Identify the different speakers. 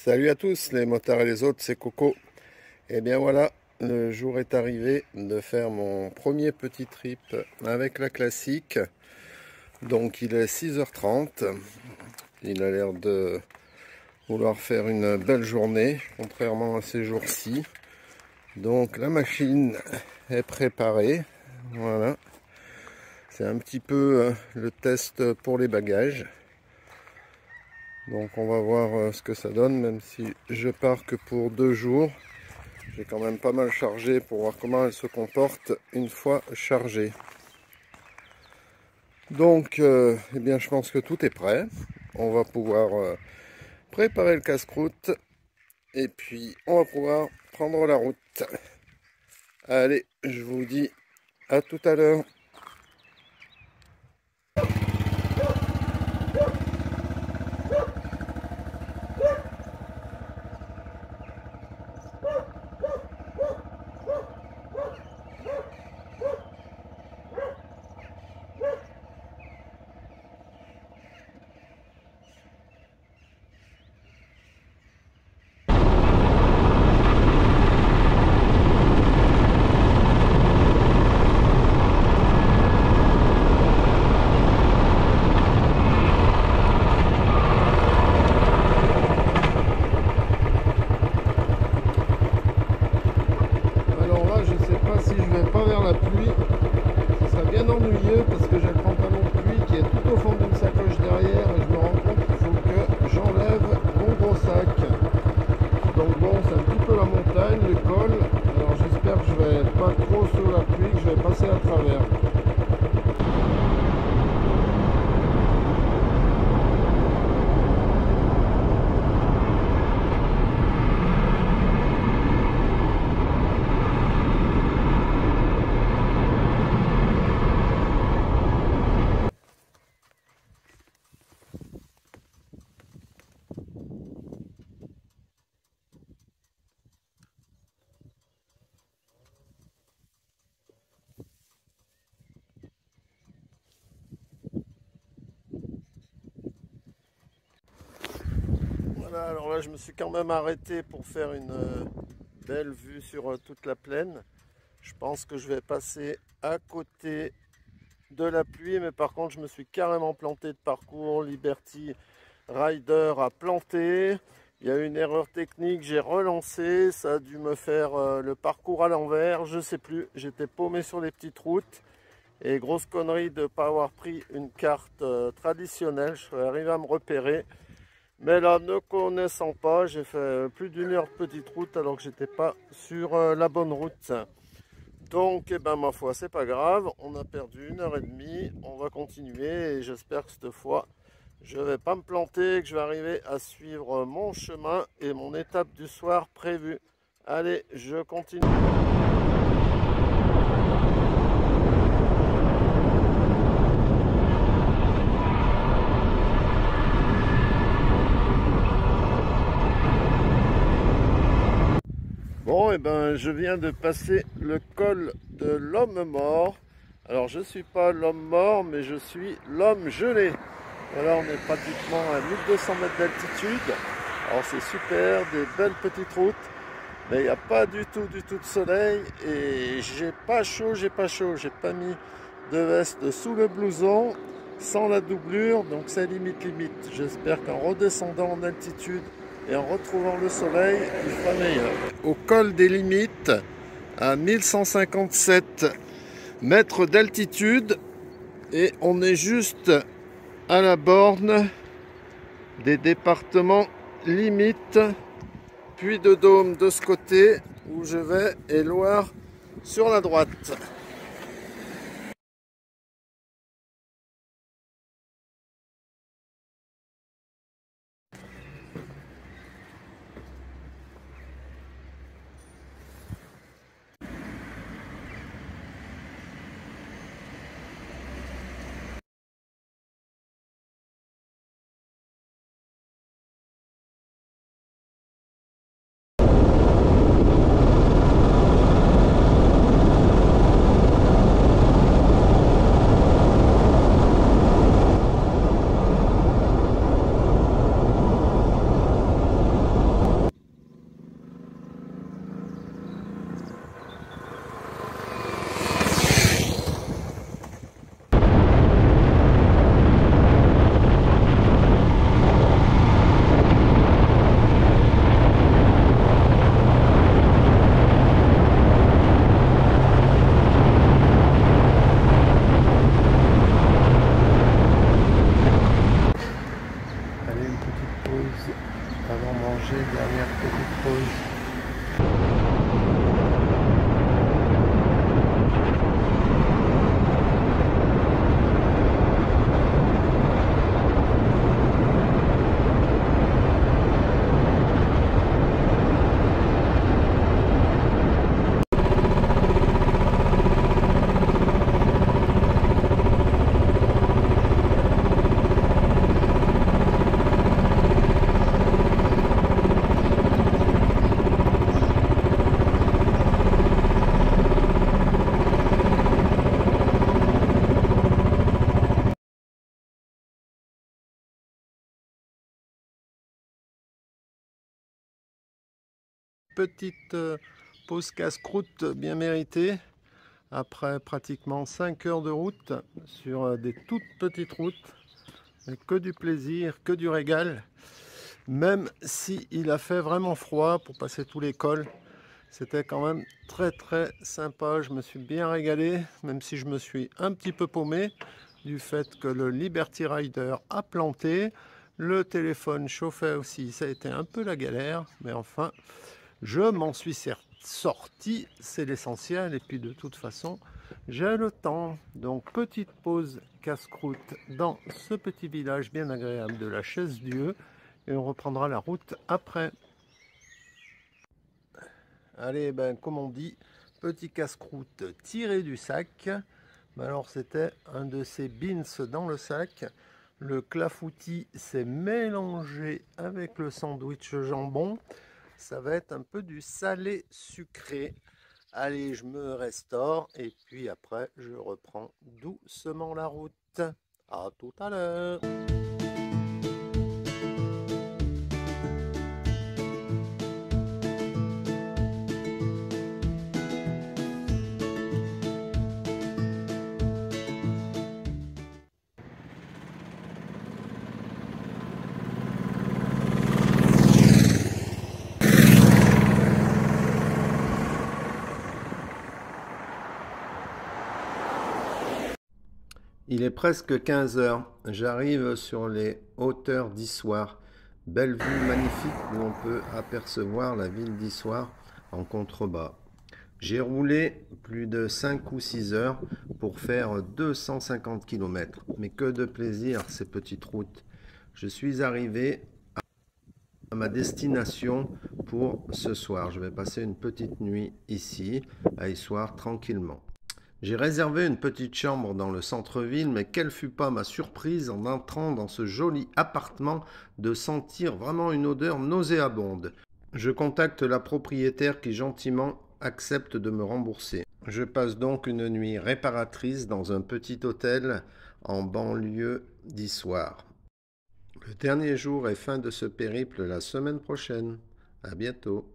Speaker 1: Salut à tous les motards et les autres, c'est Coco. Et bien voilà, le jour est arrivé de faire mon premier petit trip avec la classique. Donc il est 6h30. Il a l'air de vouloir faire une belle journée, contrairement à ces jours-ci. Donc la machine est préparée. Voilà. C'est un petit peu le test pour les bagages. Donc on va voir ce que ça donne, même si je pars que pour 2 jours. J'ai quand même pas mal chargé pour voir comment elle se comporte une fois chargée. Donc eh bien je pense que tout est prêt. On va pouvoir préparer le casse-croûte et puis on va pouvoir prendre la route. Allez, je vous dis à tout à l'heure. Alors là, je sais pas si je vais pas vers la pluie. Ce serait bien ennuyeux parce que j'ai le pantalon de pluie qui est tout au fond d'une sacoche derrière et je me rends compte qu'il faut que j'enlève mon gros sac. Donc bon, c'est un petit peu la montagne, le col. Alors j'espère que je vais pas trop sous la pluie, que je vais passer à travers. Voilà, alors là je me suis quand même arrêté pour faire une belle vue sur toute la plaine. Je pense que je vais passer à côté de la pluie, mais par contre je me suis carrément planté de parcours. Liberty Rider a planté. Il y a eu une erreur technique, j'ai relancé, ça a dû me faire le parcours à l'envers, je sais plus, j'étais paumé sur les petites routes. Et grosse connerie de ne pas avoir pris une carte traditionnelle, je serais arrivé à me repérer. Mais là, ne connaissant pas, j'ai fait plus d'1 heure de petite route alors que j'étais pas sur la bonne route. Donc, eh ben, ma foi, c'est pas grave. On a perdu 1 heure et demie. On va continuer et j'espère que cette fois, je vais pas me planter, que je vais arriver à suivre mon chemin et mon étape du soir prévue. Allez, je continue. Bon, et ben, je viens de passer le col de l'homme mort. Alors, je ne suis pas l'homme mort, mais je suis l'homme gelé. Voilà, on est pratiquement à 1200 mètres d'altitude. Alors, c'est super, des belles petites routes. Mais il n'y a pas du tout de soleil. Et j'ai pas chaud. J'ai pas mis de veste sous le blouson, sans la doublure. Donc, c'est limite. J'espère qu'en redescendant en altitude, et en retrouvant le soleil, il sera meilleur. Au col des limites, à 1157 mètres d'altitude, et on est juste à la borne des départements limites, puis de Dôme de ce côté où je vais, et Loire sur la droite. avant de manger, dernière petite pause. Petite pause casse-croûte bien méritée après pratiquement 5 heures de route sur des toutes petites routes. Mais que du plaisir, que du régal. Même si il a fait vraiment froid pour passer tous les cols, c'était quand même très très sympa. Je me suis bien régalé, même si je me suis un petit peu paumé du fait que le Liberty Rider a planté. Le téléphone chauffait aussi, ça a été un peu la galère, mais enfin, je m'en suis sorti, c'est l'essentiel. Et puis de toute façon, j'ai le temps. Donc petite pause casse-croûte dans ce petit village bien agréable de la Chaise-Dieu. Et on reprendra la route après. Allez, ben comme on dit, petit casse-croûte tiré du sac. Alors c'était un de ces beans dans le sac. Le clafoutis s'est mélangé avec le sandwich jambon. Ça va être un peu du salé sucré. Allez, je me restaure et puis après, je reprends doucement la route. À tout à l'heure. Il est presque 15 heures. J'arrive sur les hauteurs d'Issoire. Belle vue magnifique où on peut apercevoir la ville d'Issoire en contrebas. J'ai roulé plus de 5 ou 6 heures pour faire 250 km. Mais que de plaisir ces petites routes. Je suis arrivé à ma destination pour ce soir. Je vais passer une petite nuit ici à Issoire tranquillement. J'ai réservé une petite chambre dans le centre-ville, mais quelle fut pas ma surprise en entrant dans ce joli appartement de sentir vraiment une odeur nauséabonde. Je contacte la propriétaire qui gentiment accepte de me rembourser. Je passe donc une nuit réparatrice dans un petit hôtel en banlieue d'Issoire. Le dernier jour et fin de ce périple la semaine prochaine. À bientôt.